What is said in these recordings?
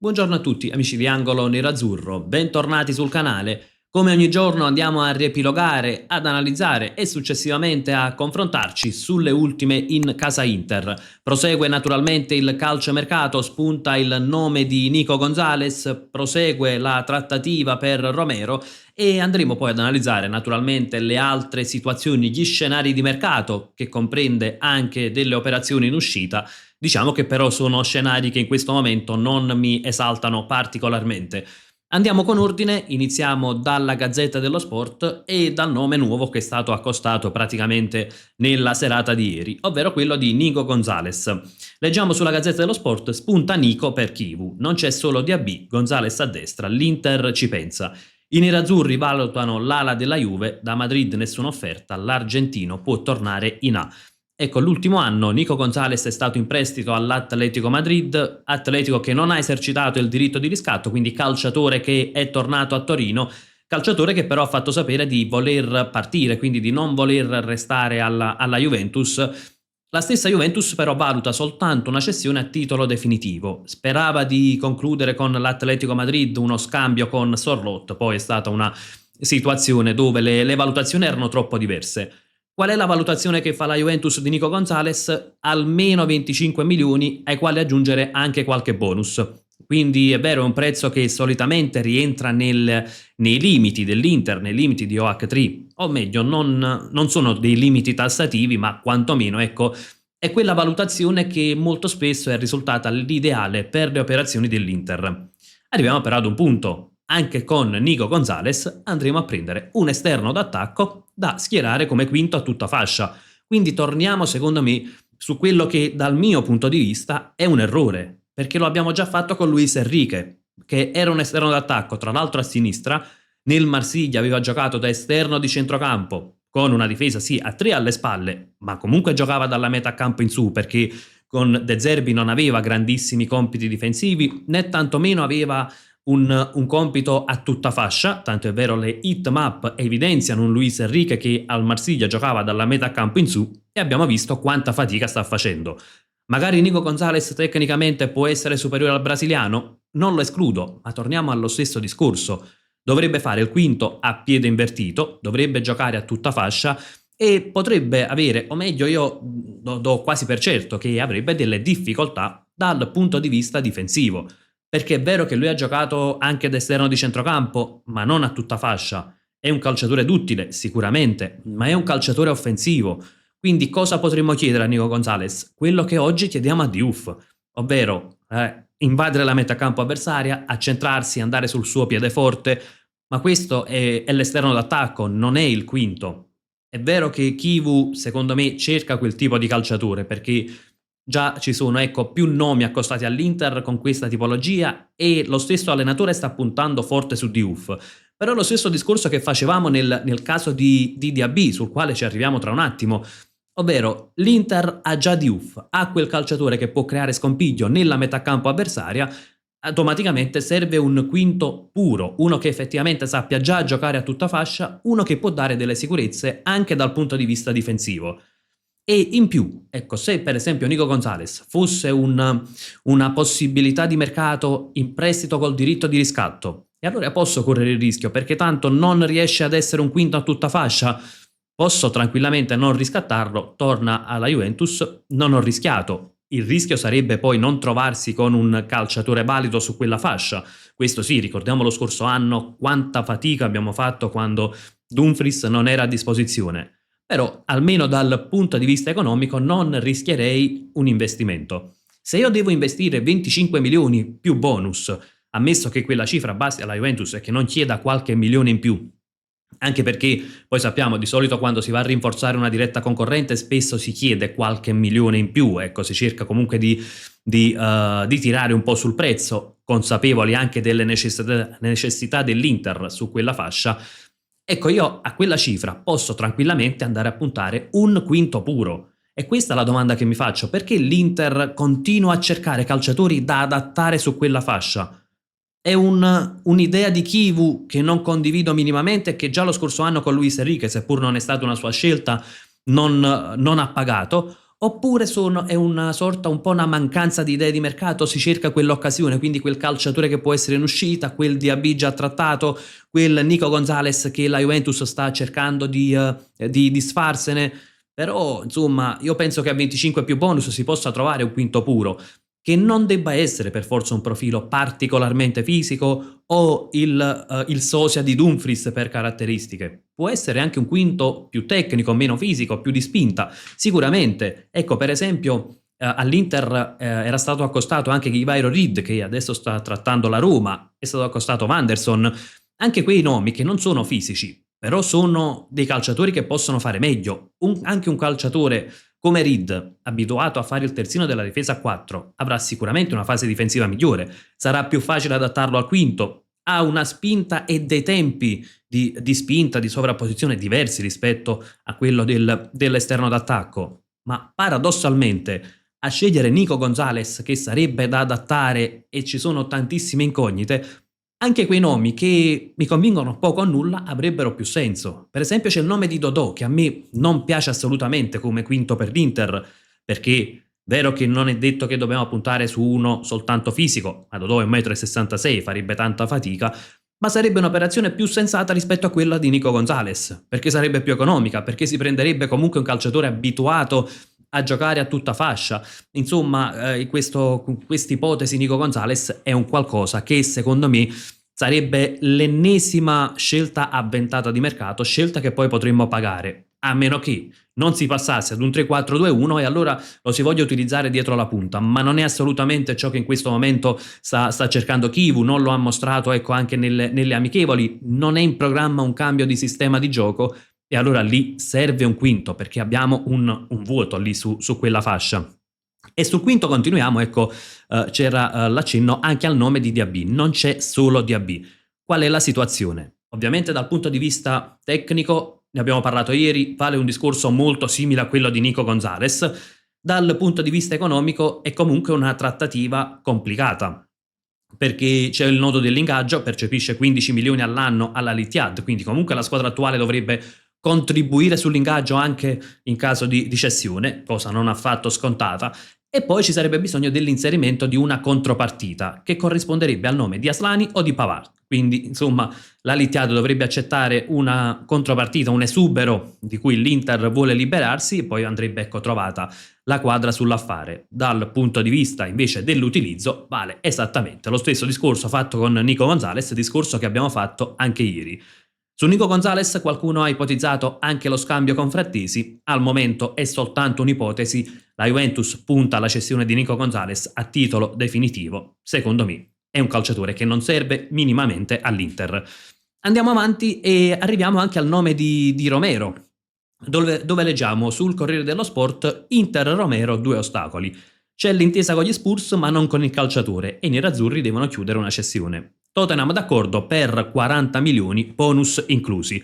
Buongiorno a tutti amici di Angolo Nerazzurro, bentornati sul canale. Come ogni giorno andiamo a riepilogare, ad analizzare e successivamente a confrontarci sulle ultime in casa Inter. Prosegue naturalmente il calciomercato, spunta il nome di Nico Gonzalez, prosegue la trattativa per Romero e andremo poi ad analizzare naturalmente le altre situazioni, gli scenari di mercato, che comprende anche delle operazioni in uscita. Diciamo che però sono scenari che in questo momento non mi esaltano particolarmente. Andiamo con ordine, iniziamo dalla Gazzetta dello Sport e dal nome nuovo che è stato accostato praticamente nella serata di ieri, ovvero quello di Nico Gonzalez. Leggiamo sulla Gazzetta dello Sport, spunta Nico per Kivu, non c'è solo Diaby, Gonzalez a destra, l'Inter ci pensa. I nerazzurri valutano l'ala della Juve, da Madrid nessuna offerta, l'argentino può tornare in A. Ecco, l'ultimo anno Nico Gonzalez è stato in prestito all'Atletico Madrid, Atletico che non ha esercitato il diritto di riscatto, quindi calciatore che è tornato a Torino, calciatore che però ha fatto sapere di voler partire, quindi di non voler restare alla Juventus. La stessa Juventus però valuta soltanto una cessione a titolo definitivo. Sperava di concludere con l'Atletico Madrid uno scambio con Sorloth, poi è stata una situazione dove le valutazioni erano troppo diverse. Qual è la valutazione che fa la Juventus di Nico Gonzalez? Almeno 25 milioni, ai quali aggiungere anche qualche bonus. Quindi è vero, è un prezzo che solitamente rientra nei limiti dell'Inter, nei limiti di OH3, o meglio, non sono dei limiti tassativi, ma quantomeno, ecco, è quella valutazione che molto spesso è risultata l'ideale per le operazioni dell'Inter. Arriviamo però ad un punto. Anche con Nico Gonzalez andremo a prendere un esterno d'attacco da schierare come quinto a tutta fascia. Quindi torniamo, secondo me, su quello che dal mio punto di vista è un errore, perché lo abbiamo già fatto con Luis Enrique, che era un esterno d'attacco, tra l'altro a sinistra, nel Marsiglia aveva giocato da esterno di centrocampo, con una difesa sì a 3 alle spalle, ma comunque giocava dalla metà campo in su, perché con De Zerbi non aveva grandissimi compiti difensivi, né tantomeno aveva un compito a tutta fascia, tanto è vero le heat map evidenziano un Luis Enrique che al Marsiglia giocava dalla metà campo in su e abbiamo visto quanta fatica sta facendo. Magari Nico Gonzalez tecnicamente può essere superiore al brasiliano? Non lo escludo, ma torniamo allo stesso discorso. Dovrebbe fare il quinto a piede invertito, dovrebbe giocare a tutta fascia e potrebbe avere, o meglio io do quasi per certo che avrebbe delle difficoltà dal punto di vista difensivo, perché è vero che lui ha giocato anche da esterno di centrocampo, ma non a tutta fascia. È un calciatore duttile, sicuramente, ma è un calciatore offensivo. Quindi cosa potremmo chiedere a Nico Gonzalez? Quello che oggi chiediamo a Diouf, ovvero invadere la metà campo avversaria, accentrarsi, andare sul suo piede forte, ma questo è l'esterno d'attacco, non è il quinto. È vero che Kivu, secondo me, cerca quel tipo di calciatore, perché già ci sono, ecco, più nomi accostati all'Inter con questa tipologia e lo stesso allenatore sta puntando forte su Diouf. Però è lo stesso discorso che facevamo nel caso di Diaby, sul quale ci arriviamo tra un attimo. Ovvero, l'Inter ha già Diouf, ha quel calciatore che può creare scompiglio nella metà campo avversaria, automaticamente serve un quinto puro, uno che effettivamente sappia già giocare a tutta fascia, uno che può dare delle sicurezze anche dal punto di vista difensivo. E in più, ecco, se per esempio Nico Gonzalez fosse una possibilità di mercato in prestito col diritto di riscatto, e allora posso correre il rischio perché tanto non riesce ad essere un quinto a tutta fascia, posso tranquillamente non riscattarlo, torna alla Juventus, non ho rischiato. Il rischio sarebbe poi non trovarsi con un calciatore valido su quella fascia. Questo sì, ricordiamo lo scorso anno quanta fatica abbiamo fatto quando Dumfries non era a disposizione. Però almeno dal punto di vista economico non rischierei un investimento. Se io devo investire 25 milioni più bonus, ammesso che quella cifra basti alla Juventus e che non chieda qualche milione in più, anche perché poi sappiamo di solito quando si va a rinforzare una diretta concorrente spesso si chiede qualche milione in più, ecco, si cerca comunque di tirare un po' sul prezzo, consapevoli anche delle necessità dell'Inter su quella fascia. Ecco, io a quella cifra posso tranquillamente andare a puntare un quinto puro. E questa è la domanda che mi faccio: perché l'Inter continua a cercare calciatori da adattare su quella fascia? È un'idea di Kivu che non condivido minimamente e che già lo scorso anno con Luis Enrique, seppur non è stata una sua scelta, non ha pagato, Oppure è una sorta, un po' una mancanza di idee di mercato, si cerca quell'occasione, quindi quel calciatore che può essere in uscita, quel Diaby già trattato, quel Nico Gonzalez che la Juventus sta cercando di disfarsene. Però, insomma, io penso che a 25 più bonus si possa trovare un quinto puro, che non debba essere per forza un profilo particolarmente fisico o il sosia di Dumfries per caratteristiche. Può essere anche un quinto più tecnico, meno fisico, più di spinta. Sicuramente, ecco, per esempio, all'Inter era stato accostato anche Ghivairo Reed, che adesso sta trattando la Roma, è stato accostato Wanderson, anche quei nomi che non sono fisici, però sono dei calciatori che possono fare meglio. Anche un calciatore come Reed, abituato a fare il terzino della difesa a 4, avrà sicuramente una fase difensiva migliore, sarà più facile adattarlo al quinto, ha una spinta e dei tempi di spinta, di sovrapposizione diversi rispetto a quello dell'esterno d'attacco. Ma paradossalmente, a scegliere Nico Gonzalez, che sarebbe da adattare e ci sono tantissime incognite, anche quei nomi che mi convincono poco o nulla avrebbero più senso. Per esempio c'è il nome di Dodò, che a me non piace assolutamente come quinto per l'Inter, perché vero che non è detto che dobbiamo puntare su uno soltanto fisico, ma Dodò è 1,66 m, farebbe tanta fatica, ma sarebbe un'operazione più sensata rispetto a quella di Nico Gonzalez, perché sarebbe più economica, perché si prenderebbe comunque un calciatore abituato a giocare a tutta fascia. Insomma, questa ipotesi Nico Gonzalez è un qualcosa che secondo me sarebbe l'ennesima scelta avventata di mercato, scelta che poi potremmo pagare, a meno che non si passasse ad un 3-4-2-1 e allora lo si voglia utilizzare dietro la punta, ma non è assolutamente ciò che in questo momento sta cercando Chivu, non lo ha mostrato, ecco, anche nelle amichevoli, non è in programma un cambio di sistema di gioco, e allora lì serve un quinto, perché abbiamo un vuoto lì su quella fascia. E sul quinto continuiamo, ecco, c'era l'accenno anche al nome di Diaby, non c'è solo Diaby. Qual è la situazione? Ovviamente dal punto di vista tecnico, ne abbiamo parlato ieri, vale un discorso molto simile a quello di Nico Gonzalez. Dal punto di vista economico è comunque una trattativa complicata, perché c'è il nodo dell'ingaggio, percepisce 15 milioni all'anno all'Al-Ittihad, quindi comunque la squadra attuale dovrebbe contribuire sull'ingaggio anche in caso di cessione, cosa non affatto scontata, e poi ci sarebbe bisogno dell'inserimento di una contropartita che corrisponderebbe al nome di Aslani o di Pavard. Quindi, insomma, l'Al-Ittihad dovrebbe accettare una contropartita, un esubero di cui l'Inter vuole liberarsi, e poi andrebbe, ecco, trovata la quadra sull'affare. Dal punto di vista invece dell'utilizzo vale esattamente lo stesso discorso fatto con Nico Gonzalez, discorso che abbiamo fatto anche ieri. Su Nico Gonzalez qualcuno ha ipotizzato anche lo scambio con Frattesi, al momento è soltanto un'ipotesi, la Juventus punta alla cessione di Nico Gonzalez a titolo definitivo, secondo me è un calciatore che non serve minimamente all'Inter. Andiamo avanti e arriviamo anche al nome di Romero, dove leggiamo sul Corriere dello Sport: Inter Romero, 2 ostacoli. C'è l'intesa con gli Spurs ma non con il calciatore e i nerazzurri devono chiudere una cessione. Tottenham d'accordo per 40 milioni, bonus inclusi.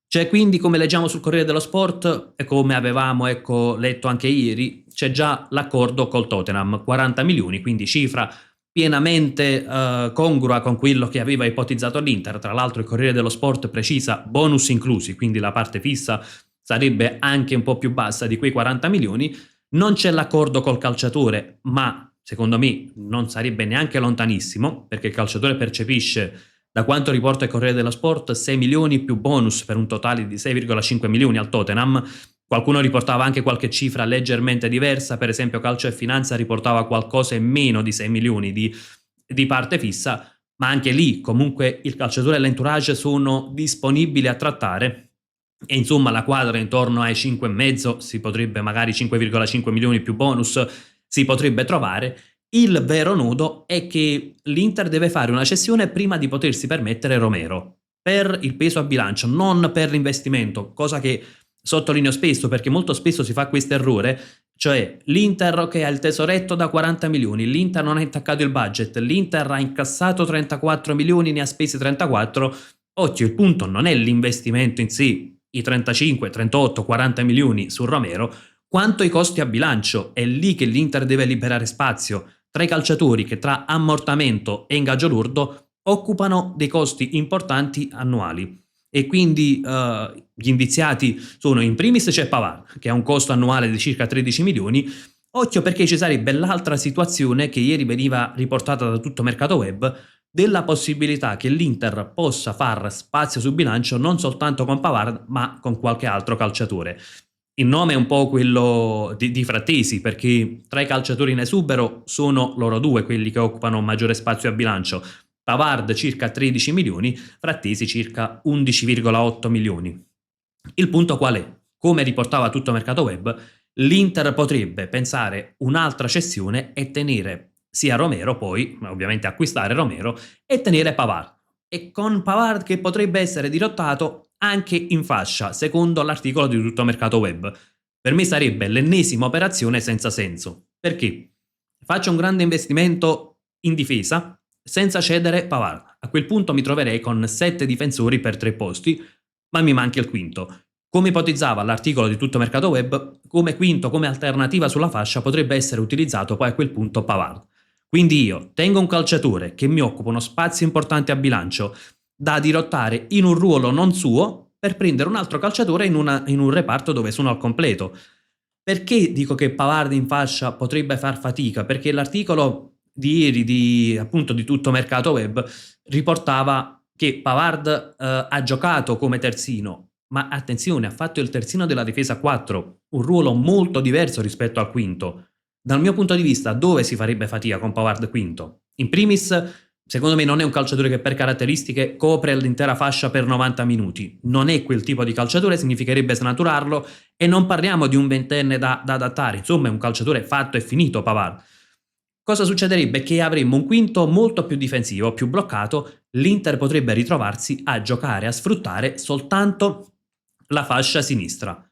C'è quindi, come leggiamo sul Corriere dello Sport e come avevamo, ecco, letto anche ieri, c'è già l'accordo col Tottenham, 40 milioni, quindi cifra pienamente congrua con quello che aveva ipotizzato l'Inter. Tra l'altro il Corriere dello Sport precisa bonus inclusi, quindi la parte fissa sarebbe anche un po' più bassa di quei 40 milioni. Non c'è l'accordo col calciatore, ma secondo me non sarebbe neanche lontanissimo, perché il calciatore percepisce, da quanto riporta il Corriere dello Sport, 6 milioni più bonus per un totale di 6,5 milioni al Tottenham. Qualcuno riportava anche qualche cifra leggermente diversa, per esempio Calcio e Finanza riportava qualcosa in meno di 6 milioni di parte fissa, ma anche lì comunque il calciatore e l'entourage sono disponibili a trattare, e insomma la quadra intorno ai 5,5, si potrebbe magari 5,5 milioni più bonus, si potrebbe trovare. Il vero nodo è che l'Inter deve fare una cessione prima di potersi permettere Romero, per il peso a bilancio, non per l'investimento, cosa che sottolineo spesso, perché molto spesso si fa questo errore, cioè l'Inter ha il tesoretto da 40 milioni, l'Inter non ha intaccato il budget, l'Inter ha incassato 34 milioni, ne ha spesi 34, occhio, il punto non è l'investimento in sé, i 35, 38, 40 milioni su Romero, quanto i costi a bilancio. È lì che l'Inter deve liberare spazio tra i calciatori che tra ammortamento e ingaggio lordo occupano dei costi importanti annuali. e quindi gli indiziati sono: in primis c'è Pavard, che ha un costo annuale di circa 13 milioni. Occhio, perché ci sarebbe l'altra situazione che ieri veniva riportata da tutto mercato web, della possibilità che l'Inter possa far spazio su bilancio non soltanto con Pavard, ma con qualche altro calciatore. Il nome è un po' quello di Frattesi, perché tra i calciatori in esubero sono loro due quelli che occupano maggiore spazio a bilancio. Pavard circa 13 milioni, Frattesi circa 11,8 milioni. Il punto qual è? Come riportava tutto mercato web, l'Inter potrebbe pensare un'altra cessione e tenere sia Romero, poi ovviamente acquistare Romero e tenere Pavard. E con Pavard che potrebbe essere dirottato anche in fascia, secondo l'articolo di tutto mercato web. Per me sarebbe l'ennesima operazione senza senso. Perché? Faccio un grande investimento in difesa senza cedere Pavard. A quel punto mi troverei con 7 difensori per 3 posti, ma mi manca il quinto. Come ipotizzava l'articolo di tutto mercato web, come quinto, come alternativa sulla fascia potrebbe essere utilizzato poi a quel punto Pavard. Quindi io tengo un calciatore che mi occupa uno spazio importante a bilancio da dirottare in un ruolo non suo per prendere un altro calciatore in un reparto dove sono al completo. Perché dico che Pavard in fascia potrebbe far fatica? Perché l'articolo di ieri appunto di tutto mercato web riportava che Pavard ha giocato come terzino, ma attenzione, ha fatto il terzino della difesa 4, un ruolo molto diverso rispetto al quinto. Dal mio punto di vista, dove si farebbe fatica con Pavard quinto? In primis, secondo me non è un calciatore che per caratteristiche copre l'intera fascia per 90 minuti. Non è quel tipo di calciatore, significherebbe snaturarlo, e non parliamo di un ventenne da adattare. Insomma, è un calciatore fatto e finito Pavard. Cosa succederebbe? Che avremmo un quinto molto più difensivo, più bloccato. L'Inter potrebbe ritrovarsi a giocare, a sfruttare soltanto la fascia sinistra.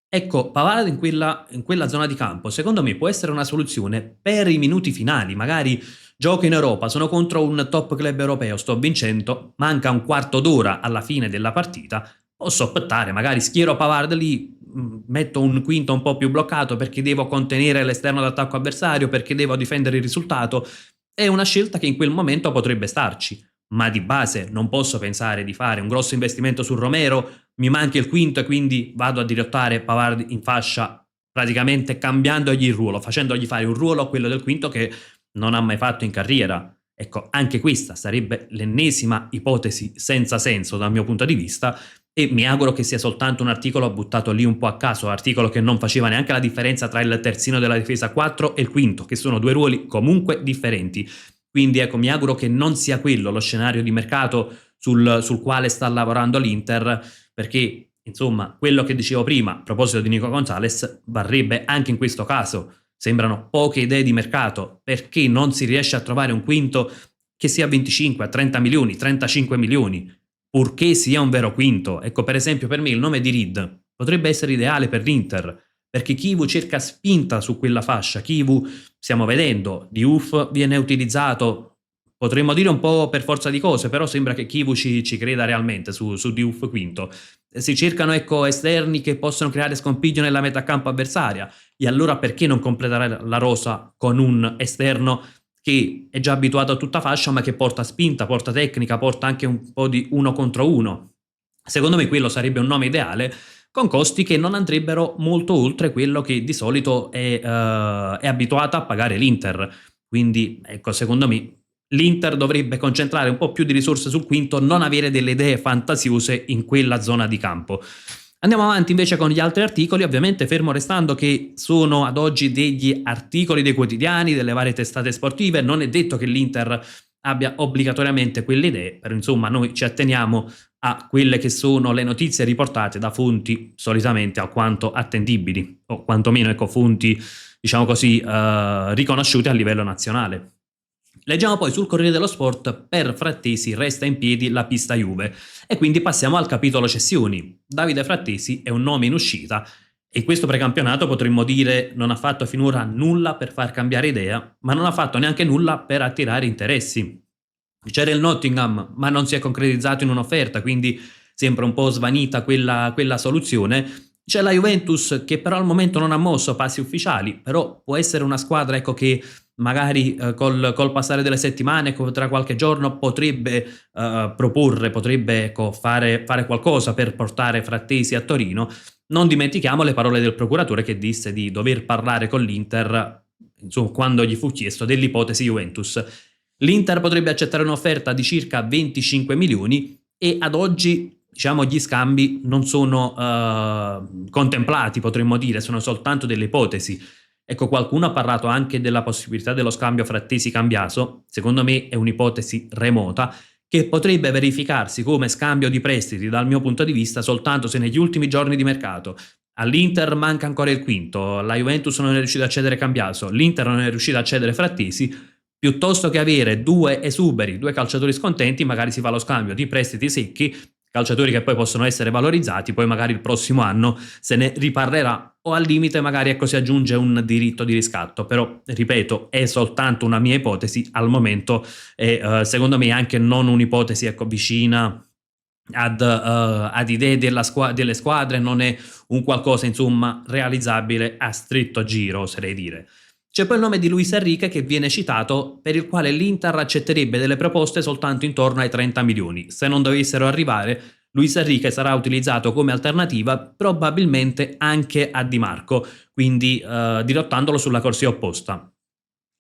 Ecco, Pavard in quella zona di campo, secondo me può essere una soluzione per i minuti finali. Magari gioco in Europa, sono contro un top club europeo, sto vincendo, manca un quarto d'ora alla fine della partita, posso optare, magari schiero Pavard lì, metto un quinto un po' più bloccato perché devo contenere l'esterno d'attacco avversario, perché devo difendere il risultato. È una scelta che in quel momento potrebbe starci, ma di base non posso pensare di fare un grosso investimento su Romero, mi manca il quinto e quindi vado a dirottare Pavard in fascia, praticamente cambiandogli il ruolo, facendogli fare un ruolo, quello del quinto, che non ha mai fatto in carriera. Ecco, anche questa sarebbe l'ennesima ipotesi senza senso dal mio punto di vista, e mi auguro che sia soltanto un articolo buttato lì un po' a caso, articolo che non faceva neanche la differenza tra il terzino della difesa 4 e il quinto, che sono due ruoli comunque differenti. Quindi ecco, mi auguro che non sia quello lo scenario di mercato sul quale sta lavorando l'Inter, perché insomma quello che dicevo prima a proposito di Nico Gonzalez varrebbe anche in questo caso. Sembrano poche idee di mercato, perché non si riesce a trovare un quinto che sia 25 a 30 milioni, 35 milioni, purché sia un vero quinto. Ecco, per esempio, per me il nome di Reed potrebbe essere ideale per l'Inter, perché Chivu cerca spinta su quella fascia. Chivu, stiamo vedendo, Diouf viene utilizzato, potremmo dire un po' per forza di cose, però sembra che Chivu ci creda realmente su Diouf quinto. Si cercano, ecco, esterni che possono creare scompiglio nella metacampo avversaria, e allora perché non completare la rosa con un esterno che è già abituato a tutta fascia, ma che porta spinta, porta tecnica, porta anche un po' di uno contro uno? Secondo me quello sarebbe un nome ideale, con costi che non andrebbero molto oltre quello che di solito è abituata a pagare l'Inter. Quindi, ecco, secondo me l'Inter dovrebbe concentrare un po' più di risorse sul quinto, non avere delle idee fantasiose in quella zona di campo. Andiamo avanti invece con gli altri articoli, ovviamente fermo restando che sono ad oggi degli articoli dei quotidiani, delle varie testate sportive, non è detto che l'Inter abbia obbligatoriamente quelle idee, però insomma noi ci atteniamo a quelle che sono le notizie riportate da fonti solitamente alquanto attendibili, o quantomeno ecco fonti, diciamo così, riconosciute a livello nazionale. Leggiamo poi sul Corriere dello Sport: per Frattesi resta in piedi la pista Juve, e quindi passiamo al capitolo cessioni. Davide Frattesi è un nome in uscita e in questo precampionato potremmo dire non ha fatto finora nulla per far cambiare idea, ma non ha fatto neanche nulla per attirare interessi. C'era il Nottingham, ma non si è concretizzato in un'offerta, quindi sembra un po' svanita quella soluzione. C'è la Juventus che però al momento non ha mosso passi ufficiali, però può essere una squadra, ecco, che magari col passare delle settimane, tra qualche giorno potrebbe proporre, potrebbe ecco, fare qualcosa per portare Frattesi a Torino. Non dimentichiamo le parole del procuratore che disse di dover parlare con l'Inter, insomma, quando gli fu chiesto dell'ipotesi Juventus. L'Inter potrebbe accettare un'offerta di circa 25 milioni e ad oggi diciamo gli scambi non sono contemplati, potremmo dire, sono soltanto delle ipotesi. Ecco, qualcuno ha parlato anche della possibilità dello scambio Frattesi-Cambiaso, secondo me è un'ipotesi remota, che potrebbe verificarsi come scambio di prestiti dal mio punto di vista soltanto se negli ultimi giorni di mercato all'Inter manca ancora il quinto, la Juventus non è riuscita a cedere Cambiaso, l'Inter non è riuscita a cedere Frattesi, piuttosto che avere due esuberi, due calciatori scontenti, magari si fa lo scambio di prestiti secchi, calciatori che poi possono essere valorizzati, poi magari il prossimo anno se ne riparlerà o al limite magari ecco si aggiunge un diritto di riscatto, però ripeto è soltanto una mia ipotesi al momento e secondo me anche non un'ipotesi ecco vicina ad idee delle squadre, non è un qualcosa insomma realizzabile a stretto giro oserei dire. C'è poi il nome di Luis Enrique che viene citato, per il quale l'Inter accetterebbe delle proposte soltanto intorno ai 30 milioni. Se non dovessero arrivare, Luis Enrique sarà utilizzato come alternativa probabilmente anche a Di Marco, quindi dirottandolo sulla corsia opposta.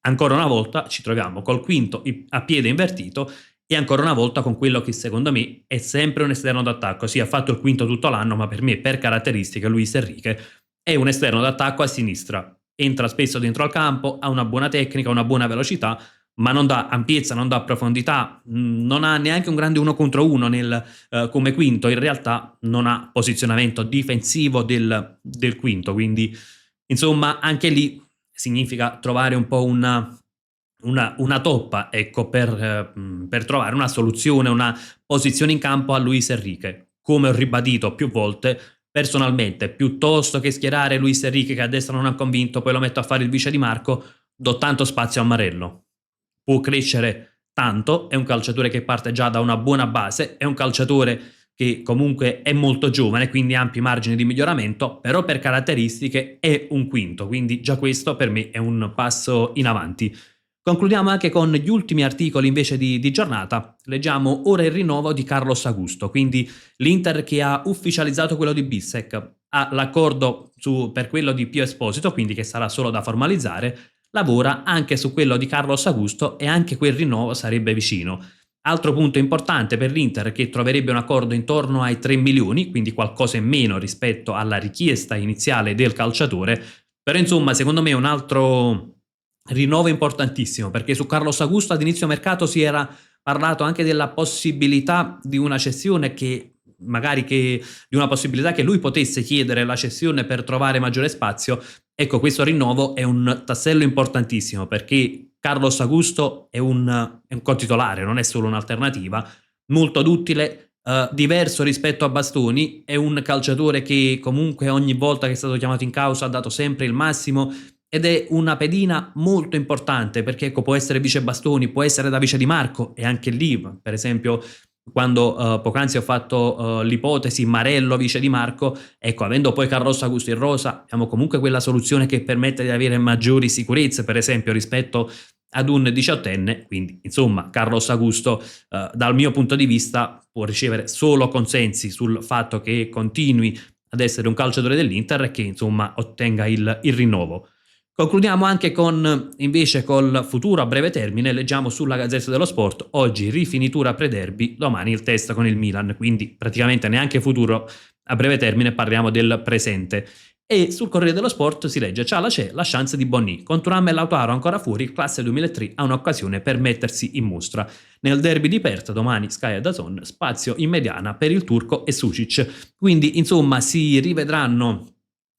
Ancora una volta ci troviamo col quinto a piede invertito e ancora una volta con quello che secondo me è sempre un esterno d'attacco. Sì, ha fatto il quinto tutto l'anno, ma per me per caratteristiche Luis Enrique è un esterno d'attacco a sinistra. Entra spesso dentro al campo, ha una buona tecnica, una buona velocità, ma non dà ampiezza, non dà profondità, non ha neanche un grande uno contro uno come quinto, in realtà non ha posizionamento difensivo del quinto, quindi insomma anche lì significa trovare un po' una toppa ecco, per trovare una soluzione, una posizione in campo a Luis Enrique. Come ho ribadito più volte, personalmente, piuttosto che schierare Luis Enrique che a destra non ha convinto, poi lo metto a fare il vice di Marco, do tanto spazio a Marello. Può crescere tanto, è un calciatore che parte già da una buona base, è un calciatore che comunque è molto giovane, quindi ha ampi margini di miglioramento, però per caratteristiche è un quinto, quindi già questo per me è un passo in avanti. Concludiamo anche con gli ultimi articoli invece di giornata. Leggiamo ora il rinnovo di Carlos Augusto, quindi l'Inter che ha ufficializzato quello di Bissek, ha l'accordo per quello di Pio Esposito, quindi che sarà solo da formalizzare, lavora anche su quello di Carlos Augusto e anche quel rinnovo sarebbe vicino. Altro punto importante per l'Inter che troverebbe un accordo intorno ai 3 milioni, quindi qualcosa in meno rispetto alla richiesta iniziale del calciatore, però insomma secondo me è un altro rinnovo importantissimo perché su Carlos Augusto ad inizio mercato si era parlato anche della possibilità di una cessione di una possibilità che lui potesse chiedere la cessione per trovare maggiore spazio. Ecco, questo rinnovo è un tassello importantissimo perché Carlos Augusto è un cotitolare, non è solo un'alternativa, molto duttile, diverso rispetto a Bastoni, è un calciatore che comunque ogni volta che è stato chiamato in causa ha dato sempre il massimo ed è una pedina molto importante perché ecco, può essere vice Bastoni, può essere da vice Di Marco e anche lì, per esempio quando poc'anzi ho fatto l'ipotesi Marello vice Di Marco, ecco, avendo poi Carlos Augusto in rosa, abbiamo comunque quella soluzione che permette di avere maggiori sicurezze, per esempio, rispetto ad un diciottenne, quindi insomma Carlos Augusto dal mio punto di vista può ricevere solo consensi sul fatto che continui ad essere un calciatore dell'Inter e che insomma ottenga il rinnovo. Concludiamo anche invece col futuro a breve termine, leggiamo sulla Gazzetta dello Sport, oggi rifinitura pre-derby, domani il test con il Milan, quindi praticamente neanche futuro a breve termine, parliamo del presente. E sul Corriere dello Sport si legge c'è la chance di Bonny, con Thuram e Lautaro ancora fuori, classe 2003 ha un'occasione per mettersi in mostra. Nel derby di Perth, domani Sky e DAZN, spazio in mediana per il turco e Sucic. Quindi insomma si rivedranno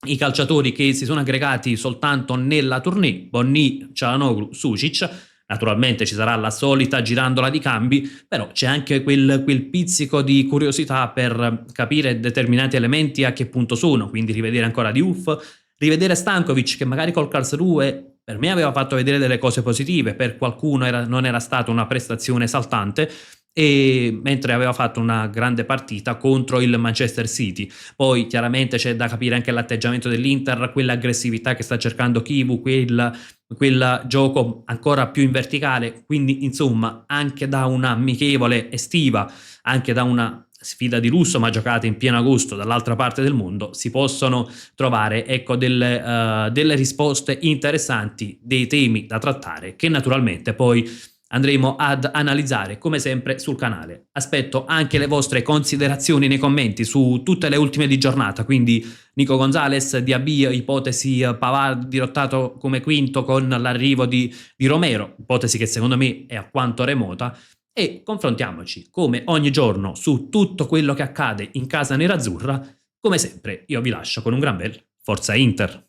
i calciatori che si sono aggregati soltanto nella tournée, Bonny, Çalhanoğlu, Sucic. Naturalmente ci sarà la solita girandola di cambi, però c'è anche quel pizzico di curiosità per capire determinati elementi a che punto sono, quindi rivedere ancora Diouf, rivedere Stankovic che magari col Karlsruhe per me aveva fatto vedere delle cose positive, per qualcuno non era stata una prestazione esaltante, e mentre aveva fatto una grande partita contro il Manchester City. Poi chiaramente c'è da capire anche l'atteggiamento dell'Inter, quell'aggressività che sta cercando Kivu, quel gioco ancora più in verticale, quindi insomma anche da una amichevole estiva, anche da una sfida di lusso ma giocata in pieno agosto dall'altra parte del mondo, si possono trovare, ecco, delle risposte interessanti, dei temi da trattare che naturalmente poi andremo ad analizzare come sempre sul canale. Aspetto anche le vostre considerazioni nei commenti su tutte le ultime di giornata, quindi Nico Gonzalez, Diaby, ipotesi Pavard dirottato come quinto con l'arrivo di Romero, ipotesi che secondo me è alquanto remota, e confrontiamoci come ogni giorno su tutto quello che accade in casa nerazzurra. Come sempre io vi lascio con un gran bel Forza Inter.